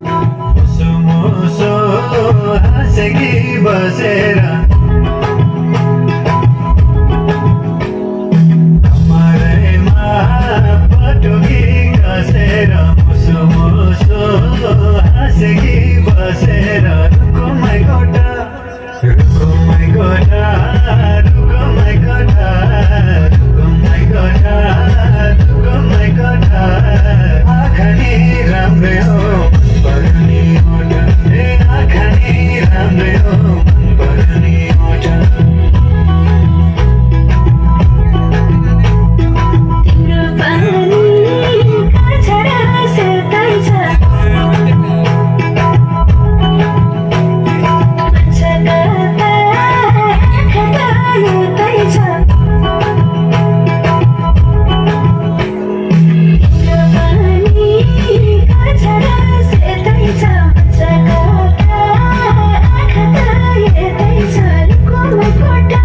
मुसो मुसो हाँसेकी बसेर कमरैमा पटुकी कसेर मुसो मुसो हाँसेकी बसेर रुकुमै गोटा रुकुमै गोटा रुकुमै गोटा रुकुमै गोटा रुकुमै गोटा आँखानी राम्रै हो पर्ने ओठा ए आँखानी राम्रै हो पर्ने ओठा तिम्रो पानी काछरा सेतै छ मच्छका आँखा यतै छ तिम्रो पानी काछरा सेतै छ मच्छका आँखा यतै छ रुकुमै गोटा